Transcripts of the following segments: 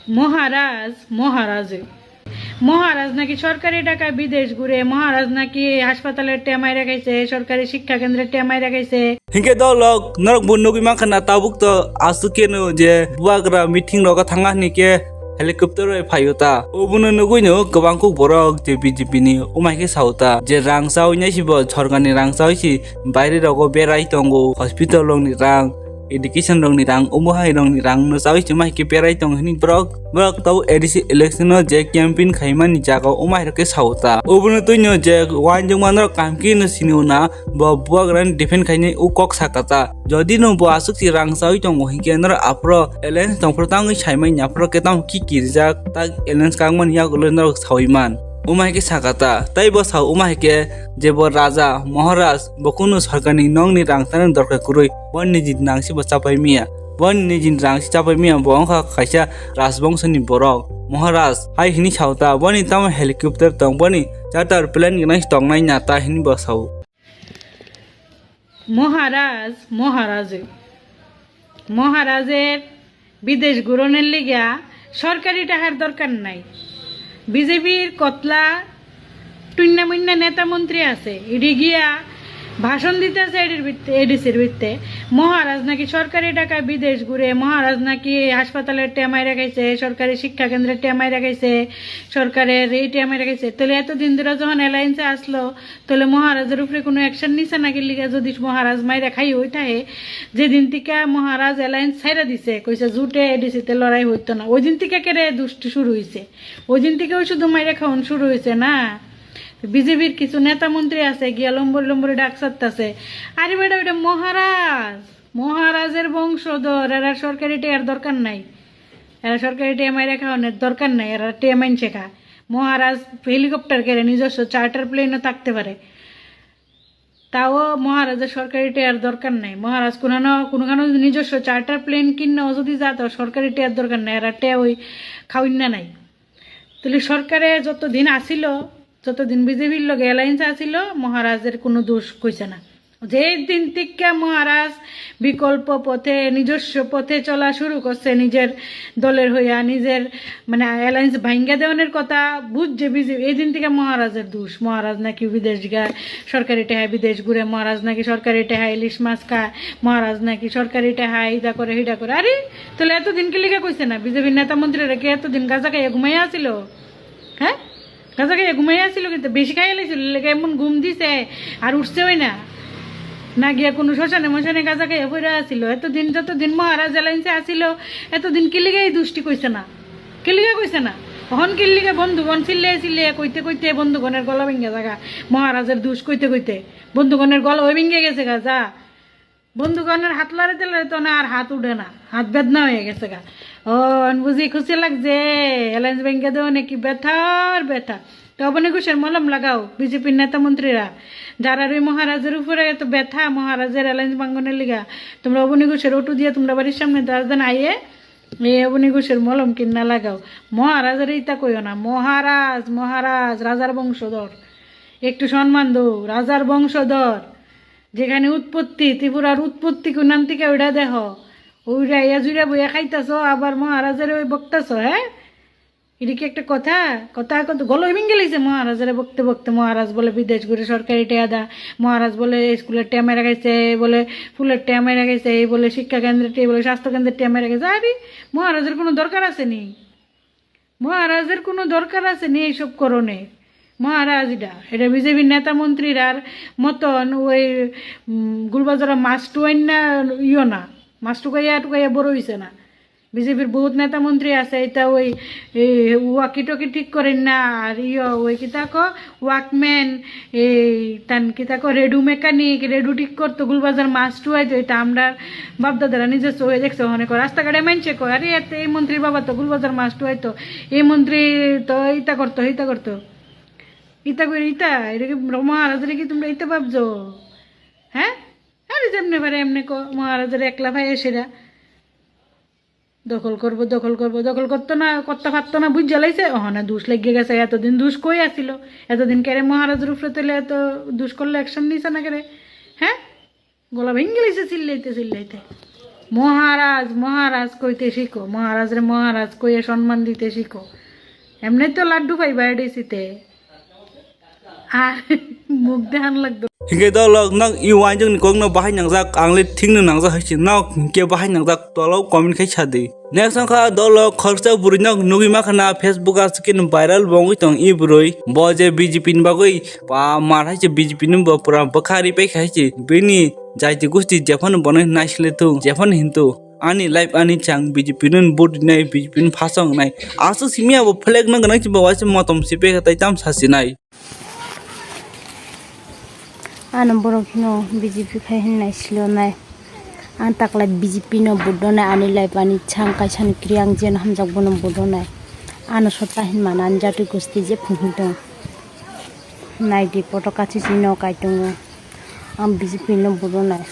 মহারাজ মহারাজে মহারাজ নাকি সরকারি টাকায় বিদেশ ঘুরে, মহারাজ নাকি হাসপাতালের টেমাই রেখাইছে, সরকারি শিক্ষা কেন্দ্রের টেমাই রেখাইছে। Hingke dolok norok bundugi makana tabuk to asukeno je buagra meeting roga thanga nike helicopter oi phayota obuno nuguino gobangku borok je BJP ni umaike sauta je rang sau nyasibo sorgani rang sau si baire rogo berai tongo hospital rong ni rang education rong ni rang umuhai rong ni rang no sau si maike berai tong hini brok tau edisi election no je campaign khaima ni jaga umai roke sauta obuno tuino je wanjung manro kamki no sinuna bo buagran defend khaini u kok sakata jodi no bo asuk si rang sau tongo hingke nor apro alliance tongpro tangi saimai nyapro ketam ki kirjak tak alliance kangman ya gulo nor sauiman umaike sakata tai bo sau umaike je bo raja maharaj bokunu sarkani nong ni rang tan dorka kurui bon ni jin nang si bo chapai miya bon ni jin rang si chapai miya bong kha khaisa rajbongso ni borok maharaj hai hini sauta boni tam helicopter tong boni charter plane ni tong nai na ta hini bo sau মহারাজ মহারাজে মহারাজের বিদেশ ঘুরনের লিগা সরকারি টাকার দরকার নাই। বিজেপির কতলা টুন্না মুন্না নেতা মন্ত্রী আছে, ইডি গিয়া ভাষণ দিতেছে এডিসির ভিত্তে। মহারাজ নাকি সরকারি টাকায় বিদেশ ঘুরে, মহারাজ নাকি হাসপাতালের টেমাই রেখাইছে, সরকারি শিক্ষা কেন্দ্রের টেমাই রেখাইছে, সরকারের এই টেমাই রেখাইছে। তাহলে এতদিন ধরে যখন অ্যালায়েন্সে আসলো, তাহলে মহারাজের উপরে কোনো অ্যাকশন নিছে নাকি লিগা? যদি মহারাজ মাইরা খাই ওইটাহে যেদিন থেকে মহারাজ অ্যালায়েন্স ছাইরা দিছে, কইছে জুটে এডিসিতে লড়াই হইতো না, ওই দিন থেকে কেড়ে দুষ্টি শুরু হয়েছে, ওই দিন থেকে ওই শুধু মাইরা খাওয়ান শুরু হয়েছে না। বিজেপির কিছু নেতা মন্ত্রী আছে গিয়া লম্বর লম্বরে ডাক চাচ্ছে, আরে বেটা ওইটা মহারাজ, মহারাজের বংশধর, এরা সরকারি টেয়ার দরকার নাই, এরা সরকারি টেয়া মাইরা খাওয়ানোর দরকার নাই, এরা টেয়া মাইন শেখা। মহারাজ হেলিকপ্টার কেড়ে নিজস্ব চার্টার প্লেনও থাকতে পারে, তাও মহারাজের সরকারি টেয়ার দরকার নাই। মহারাজ কোনোখানো নিজস্ব চার্টার প্লেন কিনাও যদি যা, তো সরকারি টেয়ার দরকার নাই, এরা টেয়া ওই খাওয়াইনা নাই। তাহলে সরকারে যতদিন আসিল, যতদিন বিজেপির লগে অ্যালায়েন্স আসিল, মহারাজের কোনো দোষ কইছে না। যে দিন থেকে মহারাজ বিকল্প পথে নিজস্ব পথে চলা শুরু করছে, নিজের দলের হইয়া নিজের মানে অ্যালায়েন্স ভাঙ্গা দেওয়ানের কথা বুঝছে বিজেপি, এই দিন থেকে মহারাজের দোষ। মহারাজ নাকি বিদেশ গা সরকারি টেহায় বিদেশ ঘুরে, মহারাজ নাকি সরকারি টেহায় ইলিশ মাছ খায়, মহারাজ নাকি সরকারি টেহায় ইদা করে হিডা করে। আরে তাহলে এতদিন কি লিখা কইছে না? বিজেপির নেতা মন্ত্রীরা কি এতদিন গাঁজা খাইয়া ঘুমাইয়া আসিল? হ্যাঁ, গাঁজা খাইয়া ঘুমাইয়া আসিল, কিন্তু বেশি খাইয়া লাইছিল, এমন ঘুম দিছে আর উঠছেই না, না গিয়া কোনো শ্মশানে মশানে গাঁজা খাইয়া পড়ে আসিল। এতদিন যতদিন মহারাজ অ্যালায়েন্সে আসিল, এতদিন কিলিগে এই দুষ্টি কইছে না, কিলিগে কইছে না। তখন কিল্লিগে বন্ধুগণ চিল্লিয়ে কইতে কইতে বন্ধুগণের গলা ভেঙে জায়গা, মহারাজের দুষ কইতে কইতে বন্ধুগণের গলা ওই ভেঙে গেছে গা। যা বন্ধুগণের হাত লড়াইতে লড়াইতে না আর হাত উঠে না, হাত বেদনা হয়ে গেছে গা। ও বুঝি খুশি লাগছে, অ্যালায়েন্স ভেঙে দেওয়া নাকি ব্যথার ব্যথা। তো অবনী ঘোষের মলম লাগাও বিজেপির নেতা মন্ত্রীরা, যারা ওই মহারাজের উপরে এত ব্যথা, মহারাজের অ্যালায়েন্স ভাঙ্গনের লিগা, তোমরা অবনী ঘোষের ওটু দিয়ে তোমরা বাড়ির সামনে দাঁড়ান আইয়ে এই অবনী ঘোষের মলম কিনা লাগাও। মহারাজের ইতা কইও না, মহারাজ মহারাজ রাজার বংশধর, একটু সম্মান দো, রাজার বংশধর। যেখানে উৎপত্তি, ত্রিপুরার উৎপত্তি কোনান থেকে ওইটা দেহ, ওইটা ইয়া জুড়ে বইয়া খাইতেছ, আবার মহারাজের ওই বক্তাছ। হ্যাঁ, এটা কি একটা কথা? কথা কত গলো ভেঙে গেলেছে মহারাজের বকতে বকতে। মহারাজ বলে বিদেশ ঘুরে সরকারি টেয়া দা, মহারাজ বলে স্কুলের টেয়া মেরা গেছে, বলে ফুলের টেয়া মেরা গেছে, এই বলে শিক্ষা কেন্দ্রের টেয়া, বলে স্বাস্থ্য কেন্দ্রের টেয়া মেরা গেছে। আরে মহারাজের কোনো দরকার আছে নি? মহারাজের কোনো দরকার আছে নি এইসব করণে? মহারাজ এটা বিজেপির নেতা মন্ত্রীরার মতন ওই গুলবাজারা মাছ টুয়াইন না ইয় না, মাছ টুকাইয়া বড় হইছে না। বিজেপির বহুত নেতা মন্ত্রী আছে, এটা ওই ওয়াকি টকি ঠিক করেন না, আর ওই কিতা ওয়াকম্যান, এই তান কিতা রেডু মেকানিক, রেডু ঠিক করতো, গুলবাজার মাছ টুয়াইতো। এটা আমরা বাপদাদারা নিজস্ব হয়ে দেখছে, অনেক রাস্তাঘাটে মানছে কয়, আরে এই মন্ত্রীর বাবা তো গুলবাজার মাছ টুয়াইতো, এই মন্ত্রী তো ইতা করতো ইতা করতো ইতা করে ইতা। এটা কি মহারাজের কি তোমরা ইতা ভাবছো? হ্যাঁ, আরে যেমনি পারে এমনি মহারাজের একলা ভাই এসেরা দখল করবো দখল করবো, দখল করতো না, করতে পারতো না, বুঝ জ্বালাইছে। না দুষ লেগে গেছে, এতদিন দুষ কই আসিল, এতদিন কেড়ে মহারাজের উপরে তুলে এত দুষ করলে অ্যাকশন নিছে না কেড়ে? হ্যাঁ, গলা ভেঙে গেছে চিল্লাইতে চিল্লাইতে। মহারাজ মহারাজ কইতে শিখো, মহারাজরে মহারাজ কইয়ে সম্মান দিতে শিখো। এমনি তো লাড্ডু পাইবা এডিসিতে, আর মুখ দেখান লাগতো। Hingga dolok nak iwan jeng kong no bahan yang zak anglit ting nang zak hasil nak hingga bahan yang zak dolok komen kai chadi. Next angka dolok khorsa buri nak nugi makna Facebook askin viral bongi tong i buroi boje BJP bagoi pa marhai je BJP nim ba pura bakhari pe khai je bini jai ti gusti Japan bonai naisle tu Japan hintu ani live ani chang BJP nun bot nai BJP phasong nai asu simia bo flag nang nang chiba wase motom sipe khatai tam sasi nai. Ano borok no BJP khai hinai silo nai an takla BJP no bodo nai ani lai pani chang kai chan kriang jen hamjak bono bodo nai ano sota hin manan jatu gusti je phungdong nai di poto kachi sino kai tung am BJP no bodo nai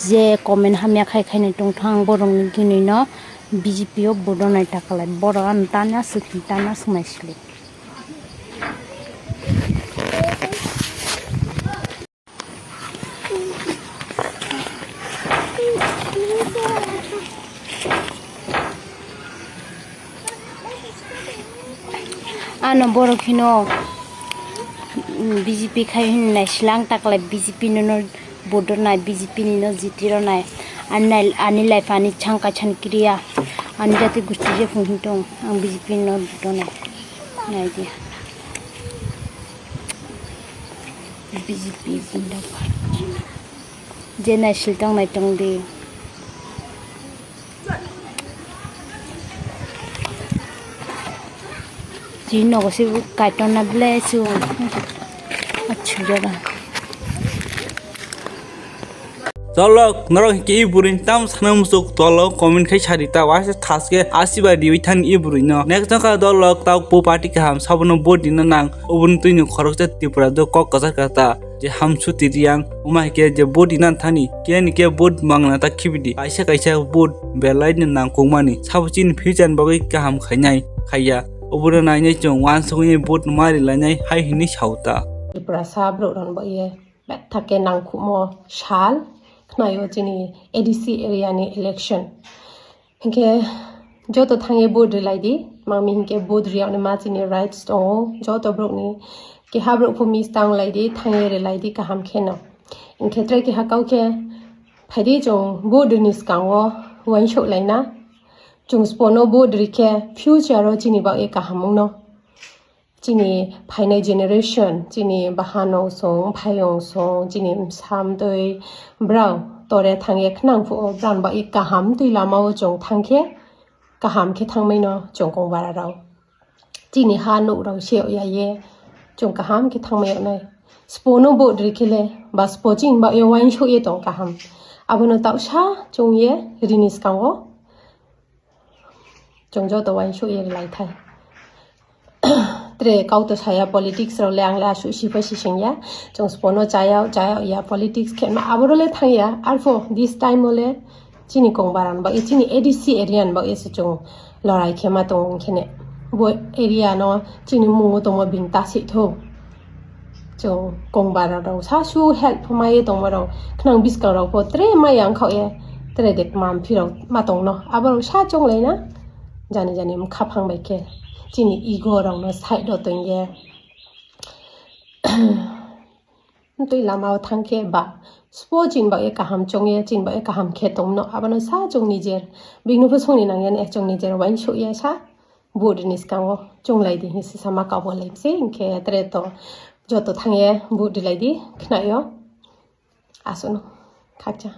je komen hamya khai khai nai tung thang borong ni gini no BJP o bodo nai takala boro an tanya sumai sili ano boro kino BJP khai hinai silang takala BJP no bodo nai BJP ni no jitiro nai ani lai pani changka chan kriya ani jati gusti je phungtong ang BJP no bodo nai dia BJP binda je nai siltang nai tong de jino ko si kaiton na blessu achu jara Dolok norok ke iburin tam sana musuk dolok komen kai charita wase thaske asiba diwi than iburin no next ka dolok tau po party ka ham sabono bodi na nang ubun tuinu khorokta tipura do kok kasar kata je ham chuti riang umai ke je bodi nan thani ke ni ke bod mangna ta khibidi kaisa bod belai ni nang kongmani sabchin fujan bagai ka ham khainai khaya ubuna nai nei chong wan sungni bod mari lanai hai hini chauta Tripura sabro ron bo ye bet thake nang khumo shal khnayo chini ADC area ni election hinke joto thange board laidi mangmi hinke board riaw ni ma chini rights to joto bro ni ki habro phumi stang laidi thange re laidi ka ham kheno in khetre ki hakau ke phadi jong board ni skangwo wan sho laina jong spono board ri ke future ro chini ba e ka hamung no chini phainai generation chini bahano song phayong song chini sam doi brown tore thangye khnang phu bran ba ik kaham tui lama o chong thangkhe kaham khe thangmai no chong kong bara raw chini ha no raw she ya ye chong kaham khe thangmai nai spono bo drikhile ba spojing ba ye wain sho ye tong kaham abono taw sha chong ye rinis kangwo chong jo to wain sho ye lai thai tre kauto saya politics ro lang la su si pa si singya chong spono chaya ya politics khe ma aborole thaya arfo this time ole chini kongbaran ba chini ADC area ba is chong lorai khema tong khene bo area no chini mungo tong bin ta si tho chong kongbaran ro sa su help mai tong ma ro khnang bis ka ro po tre ma yang khau ye tre dek mam phi ro ma tong no abor sa chong le na jani m khaphang bai ke chini ego rong no side do tong ye tui lama thangke ba spo chin ba e kaham chong ye chin ba e kaham khe tom no abano sa chong ni jer bingnu phu song ni nang yan e chong ni jer wain shu ye sa bod nis kang chong lai di his sama ka bo lai se ke tre to joto thangye bod lai di khna yo asono khacha